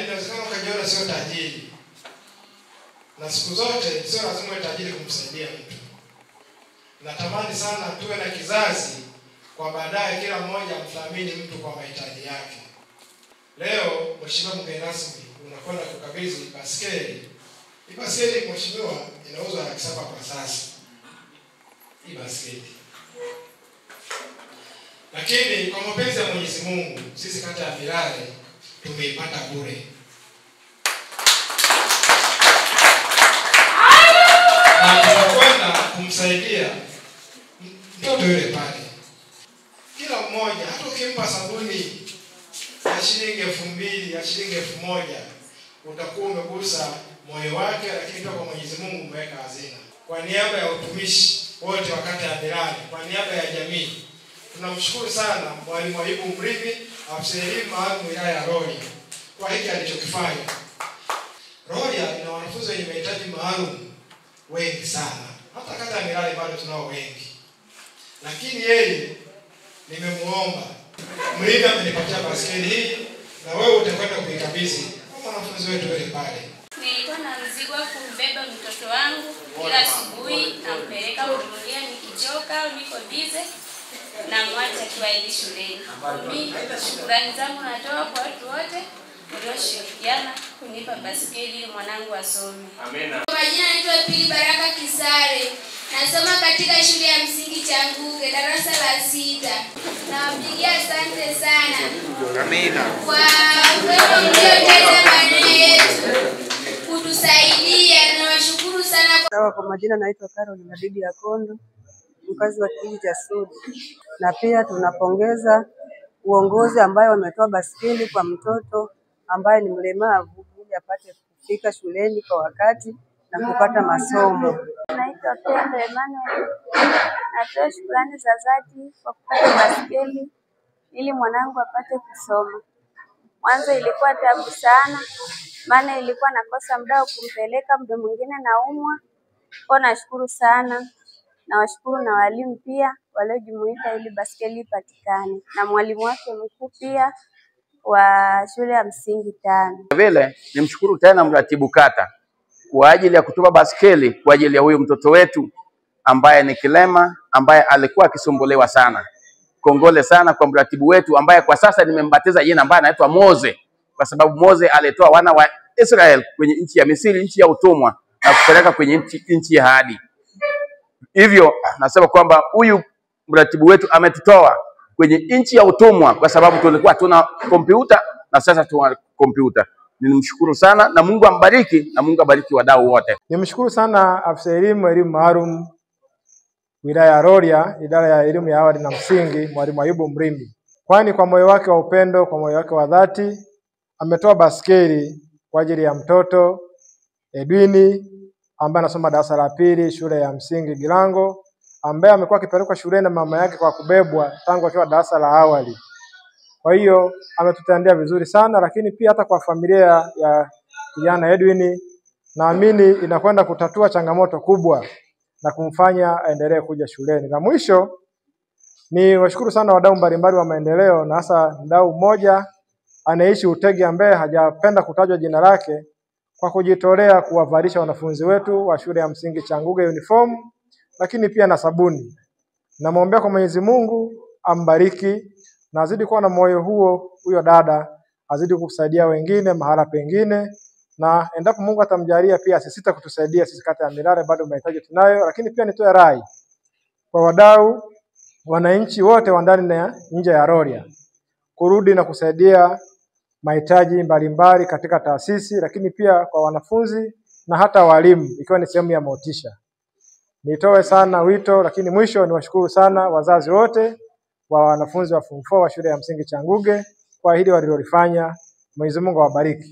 inawezekana ukajiona sio tajiri. Na siku zote sio lazima uwe tajiri kumsaidia mtu. Natamani sana tuwe na kizazi kwa baadaye kila mmoja mthamini mtu kwa mahitaji yake. Leo mheshimiwa mgeni rasmi unakwenda kukabidhi baskeli. Hii baskeli mheshimiwa inauzwa $700 kwa sasa. Hii baskeli. Lakini kwa mapenzi ya Mwenyezi Mungu sisi kata ya Milale tumeipata bure. Na tunakwenda kumsaidia mtoto yule pale. Kila mmoja hata ukimpa sabuni ya shilingi 2000, ya shilingi 1000 utakuwa umegusa moyo wake, lakini pia kwa Mwenyezi Mungu umeweka hazina. Kwa niaba ya utumishi wote wa kata ya Milale, kwa niaba ya jamii, tunamshukuru sana Mwalimu Ayubu Mrimbi, afisa elimu maalum wilaya ya Rorya kwa hiki alichokifanya. Rorya ina wanafunzi wenye mahitaji maalum wengi sana. Hata kata ya Milale bado tunao wengi. Lakini yeye nimemuomba, Mrimbi amenipatia baskeli hii na wewe utakwenda kuikabidhi kwa wanafunzi wetu wale pale. Nilikuwa na mzigo wa kumbeba mtoto wangu kila asubuhi nampeleka kununulia, nikichoka au niko bize na mwacha akiwa shuleni. Mimi shukrani zangu natoa kwa watu wote walioshirikiana kunipa baskeli ili mwanangu asome. Amina. Kwa majina naitwa Pili Baraka Kisare. Nasoma katika shule ya msingi Changuge, darasa la 6. Nawapigia asante sana. Amina. Kwa wema mliojaza maneno yetu kutusaidia, nawashukuru sana. Kwa majina naitwa Caroline Madidi ya Kondo, mkazi wa kijiji cha Sudi. Na pia tunapongeza uongozi ambaye wametoa baskeli kwa mtoto ambaye ni mlemavu ili apate kufika shuleni kwa wakati na kupata masomo. Naitwa Pendo Emmanuel. Natoa shukrani za dhati kwa kupata baskeli ili mwanangu apate kusoma. Mwanzo ilikuwa tabu sana, maana ilikuwa nakosa muda wa kumpeleka, muda mwingine naumwa. Kwa nashukuru sana. Na washukuru na walimu pia waliojumuika ili baskeli ipatikane, na mwalimu wake mkuu pia wa shule ya msingi 5. Vile nimshukuru tena mratibu kata kwa ajili ya kutupa baskeli kwa ajili ya huyu mtoto wetu ambaye ni kilema, ambaye alikuwa akisumbuliwa sana. Kongole sana kwa mratibu wetu ambaye kwa sasa nimembatiza jina ambaye anaitwa Mose, kwa sababu Mose alitoa wana wa Israel kwenye nchi ya Misri, nchi ya utumwa, na kupeleka kwenye nchi ya ahadi. Hivyo nasema kwamba huyu mratibu wetu ametutoa kwenye nchi ya utumwa kwa sababu tulikuwa tuna kompyuta na sasa tuna kompyuta. Nimshukuru sana na Mungu ambariki, na Mungu abariki wadau wote. Nimshukuru sana afisa elimu maalum wilaya ya Rorya, idara ya elimu ya awali na msingi, Mwalimu Ayubu Mrimbi. Kwani kwa moyo wake wa upendo, kwa moyo wake wa dhati ametoa baskeli kwa ajili ya mtoto Edwini ambaye anasoma darasa la 2 shule ya msingi Gilango, ambaye amekuwa akipelekwa shuleni na mama yake kwa kubebwa tangu akiwa darasa la awali. Kwa hiyo ametutendea vizuri sana, lakini pia hata kwa familia ya kijana Edwin naamini inakwenda kutatua changamoto kubwa na kumfanya aendelee kuja shuleni. Na mwisho ni washukuru sana wadau mbalimbali wa maendeleo, na hasa mdau mmoja anaishi Utege ambaye hajapenda kutajwa jina lake, kwa kujitolea kuwavalisha wanafunzi wetu wa shule ya msingi Changuge uniform, lakini pia na sabuni. Namuombea kwa Mwenyezi Mungu ambariki na azidi kuwa na moyo huyo dada, azidi kusaidia wengine mahala pengine, na endapo Mungu atamjalia pia asisita kutusaidia sisi kata ya Milale, bado mahitaji tunayo. Lakini pia nitoe rai kwa wadau, wananchi wote wa ndani na nje ya Rorya kurudi na kusaidia mahitaji mbalimbali katika taasisi, lakini pia kwa wanafunzi na hata walimu, ikiwa ni sehemu ya motisha. Nitoe sana wito, lakini mwisho niwashukuru sana wazazi wote wa wanafunzi wa form 4 wa shule ya msingi Changuge kwa hili walilofanya. Mwenyezi Mungu awabariki.